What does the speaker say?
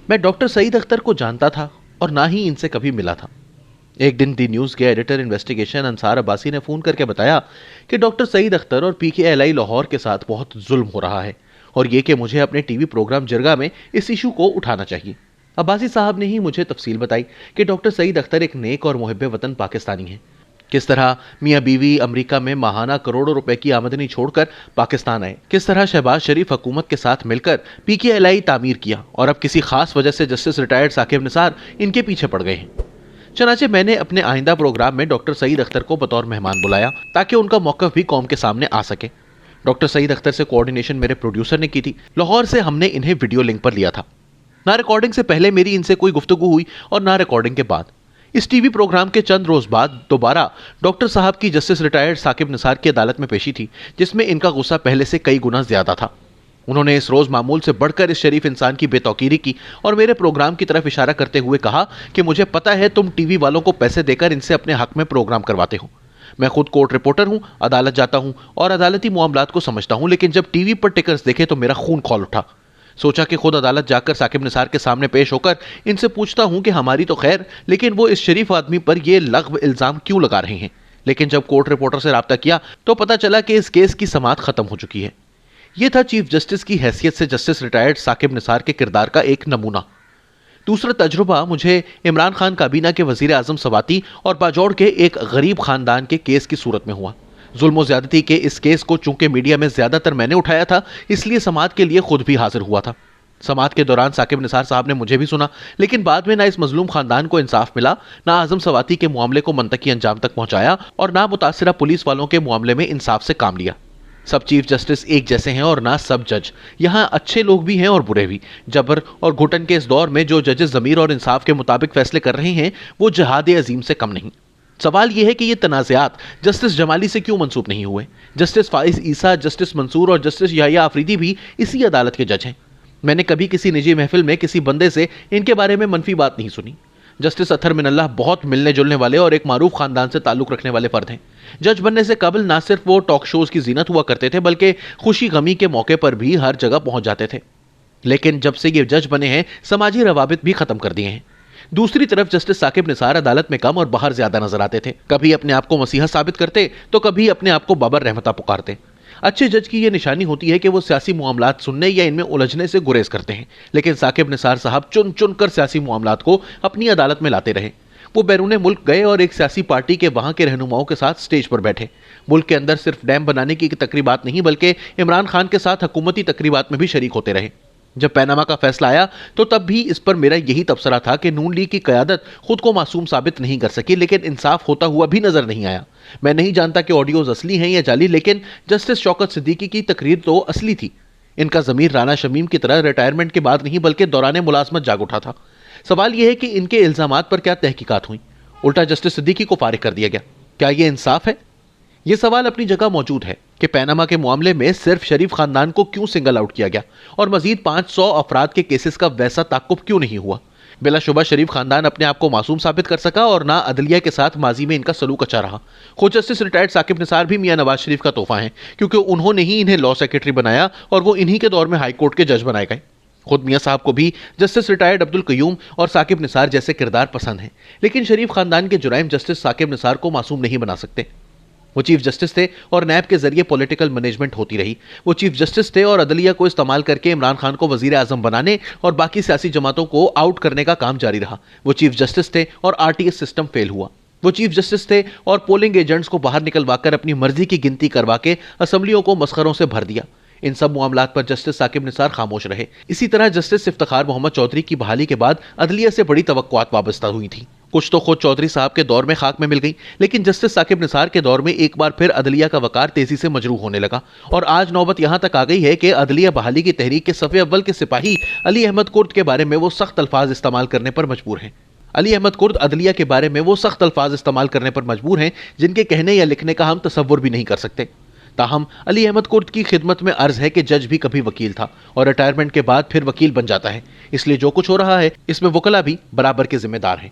मैं डॉक्टर सईद अख्तर को जानता था और ना ही इनसे कभी मिला था। एक दिन दी न्यूज़ के एडिटर इन्वेस्टिगेशन अंसार अब्बासी ने फ़ोन करके बताया कि डॉक्टर सईद अख्तर और पीकेएलआई लाहौर के साथ बहुत जुल्म हो रहा है और ये कि मुझे अपने टीवी प्रोग्राम जिरगा में इस इशू को उठाना चाहिए। अब्बासी साहब ने ही मुझे तफसील बताई कि डॉक्टर सईद अख्तर एक नेक और मुहिब्बे वतन पाकिस्तानी हैं। किस तरह मियाँ बीवी अमेरिका में माहाना करोड़ों रुपए की आमदनी छोड़कर पाकिस्तान आए, किस तरह शहबाज शरीफ हुकूमत के साथ मिलकर पीकेएलआई तामीर किया और अब किसी खास वजह से जस्टिस रिटायर्ड साकिब निसार इनके पीछे पड़ गए हैं। चनाचे मैंने अपने आइंदा प्रोग्राम में डॉक्टर सईद अख्तर को बतौर मेहमान बुलाया ताकि उनका मौक़िफ़ भी कौम के सामने आ सके। डॉक्टर सईद अख्तर से कोऑर्डिनेशन मेरे प्रोड्यूसर ने की थी। लाहौर से हमने इन्हें वीडियो लिंक पर लिया था। ना रिकॉर्डिंग से पहले मेरी इनसे कोई गुफ्तगू हुई और ना रिकॉर्डिंग के बाद। इस टीवी प्रोग्राम के चंद रोज बाद दोबारा डॉक्टर साहब की जस्टिस रिटायर्ड साकिब निसार की अदालत में पेशी थी, जिसमें इनका गुस्सा पहले से कई गुना ज्यादा था। उन्होंने इस रोज मामूल से बढ़कर इस शरीफ इंसान की बेतौकीरी की और मेरे प्रोग्राम की तरफ इशारा करते हुए कहा कि मुझे पता है तुम टीवी वालों को पैसे देकर इनसे अपने हक में प्रोग्राम करवाते हो। मैं खुद कोर्ट रिपोर्टर हूं, अदालत जाता हूं और अदालती मामलात को समझता हूं, लेकिन जब टीवी पर टिकर्स देखे तो मेरा खून खौल उठा। सोचा कि खुद अदालत जाकर साकिब निसार के सामने पेश होकर इनसे पूछता हूं कि हमारी तो खैर, लेकिन वो इस शरीफ आदमी पर ये लग़्व इल्ज़ाम क्यों लगा रहे हैं। लेकिन जब कोर्ट रिपोर्टर से रब्ता किया तो पता चला कि इस केस की समाअत खत्म हो चुकी है। यह था चीफ जस्टिस की हैसियत से जस्टिस रिटायर्ड साकिब निसार के किरदार का एक नमूना। दूसरा तजुर्बा मुझे इमरान खान काबीना के वजीर आजम सवाती और बाजौड़ के एक गरीब खानदान के केस की सूरत में हुआ। जुल्म ज्यादती के इस केस को चूंकि मीडिया में ज्यादातर मैंने उठाया था, इसलिए समाअत के लिए खुद भी हाजिर हुआ था। समाअत के दौरान साकिब निसार साहब ने मुझे भी सुना, लेकिन बाद में ना इस मजलूम खानदान को इंसाफ मिला, ना आजम सवाती के मामले को मंतकी अंजाम तक पहुंचाया और ना मुतासिरा पुलिस वालों के मामले में इंसाफ से काम लिया। सब चीफ जस्टिस एक जैसे हैं और ना सब जज। यहाँ अच्छे लोग भी हैं और बुरे भी। जबर और घुटन के इस दौर में जो जजेस ज़मीर और इंसाफ के मुताबिक फैसले कर रहे हैं वो जहाद अजीम से कम नहीं। सवाल यह है कि ये तनाज़ात जस्टिस जमाली से क्यों मंसूब नहीं हुए। जस्टिस फाइज ईसा, जस्टिस मंसूर और जस्टिस याहिया आफरीदी भी इसी अदालत के जज हैं। मैंने कभी किसी निजी महफिल में किसी बंदे से इनके बारे में मनफी बात नहीं सुनी। जस्टिस अतहर मिनल्लाह बहुत मिलने जुलने वाले और एक मारूफ खानदान से ताल्लुक़ रखने वाले फ़र्द हैं। जज बनने से कबल ना सिर्फ वो टॉक शोज़ की जीनत हुआ करते थे, बल्कि खुशी गमी के मौके पर भी हर जगह पहुंच जाते थे। लेकिन जब से ये जज बने हैं, समाजी रवाबित भी ख़त्म कर दिए हैं। दूसरी तरफ जस्टिस साकिब निसार अदालत में कम और बाहर ज़्यादा नजर आते थे। कभी अपने आप को मसीहा साबित करते तो कभी अपने आप को बाबर रहमता पुकारते। अच्छे जज की यह निशानी होती है कि वो सियासी मामलात सुनने या इनमें उलझने से गुरेज करते हैं, लेकिन साकिब निसार साहब चुन चुन कर सियासी मामलात को अपनी अदालत में लाते रहे। वो बैरून मुल्क गए और एक सियासी पार्टी के वहां के रहनुमाओं के साथ स्टेज पर बैठे। मुल्क के अंदर सिर्फ डैम बनाने की तकरीबात नहीं, बल्कि इमरान खान के साथ हुकूमती तकरीबात में भी शरीक होते रहे। जब पैनामा का फैसला आया तो तब भी इस पर मेरा यही तबसरा था कि नून लीग की क़यादत खुद को मासूम साबित नहीं कर सकी, लेकिन इंसाफ होता हुआ भी नजर नहीं आया। मैं नहीं जानता कि ऑडियोज असली हैं या जाली, लेकिन जस्टिस शौकत सिद्दीकी की तकरीर तो असली थी। इनका ज़मीर राना शमीम की तरह रिटायरमेंट के बाद नहीं बल्कि दौरान मुलाजमत जाग उठा था। सवाल यह है कि इनके इल्ज़ामात पर क्या तहकीकात हुई। उल्टा जस्टिस सिद्दीकी को फारिग कर दिया गया। क्या यह इंसाफ है? यह सवाल अपनी जगह मौजूद है कि पैनामा के मामले में सिर्फ शरीफ खानदान को क्यों सिंगल आउट किया गया और मजीद 500 अफराद के केसेस का वैसा ताकुब क्यों नहीं हुआ। बिलाशुबा शरीफ खानदान अपने आप को मासूम साबित कर सका और ना अदलिया के साथ माजी में इनका सलूक अच्छा रहा। खुद जस्टिस रिटायर्ड साकिब निसार भी मियां नवाज शरीफ का तोहफा है, क्योंकि उन्होंने ही इन्हें लॉ सेक्रेटरी बनाया और वो इन्हीं के दौर में हाई कोर्ट के जज बनाए गए। खुद मियां साहब को भी जस्टिस रिटायर्ड अब्दुल कयूम और साकिब निसार जैसे किरदार पसंद हैं, लेकिन शरीफ खानदान के जुराइम जस्टिस साकिब निसार को मासूम नहीं बना सकते। वो चीफ जस्टिस थे और नैब के जरिए पॉलिटिकल मैनेजमेंट होती रही। वो चीफ जस्टिस थे और अदलिया को इस्तेमाल करके इमरान खान को वजीर आजम बनाने और बाकी सियासी जमातों को आउट करने का काम जारी रहा। वो चीफ जस्टिस थे और आरटीएस सिस्टम फेल हुआ। वो चीफ जस्टिस थे और पोलिंग एजेंट्स को बाहर निकलवाकर अपनी मर्जी की गिनती करवा के असम्बलियों को मस्खरों से भर दिया। इन सब मामलात पर जस्टिस साकिब निसार खामोश रहे। इसी तरह जस्टिस इफ्तिखार मोहम्मद चौधरी की बहाली के बाद अदलिया से बड़ी तवक्कुआत वाबस्ता हुई थी। कुछ तो खुद चौधरी साहब के दौर में खाक में मिल गई, लेकिन जस्टिस साकिब निसार के दौर में एक बार फिर अदलिया का वकार तेजी से मजरूह होने लगा और आज नौबत यहां तक आ गई है कि अदलिया बहाली की तहरीक के सफ़े अव्वल के सिपाही अली अहमद कुर्द के बारे में वो सख्त अल्फाज इस्तेमाल करने पर मजबूर हैं। अली अहमद कुर्द अदलिया के बारे में वो सख्त अल्फाज इस्तेमाल करने पर मजबूर हैं जिनके कहने या लिखने का हम तसव्वुर भी नहीं कर सकते। ताहम अली अहमद कुर्द की खिदमत में अर्ज है कि जज भी कभी वकील था और रिटायरमेंट के बाद फिर वकील बन जाता है, इसलिए जो कुछ हो रहा है इसमें वकला भी बराबर के जिम्मेदार हैं।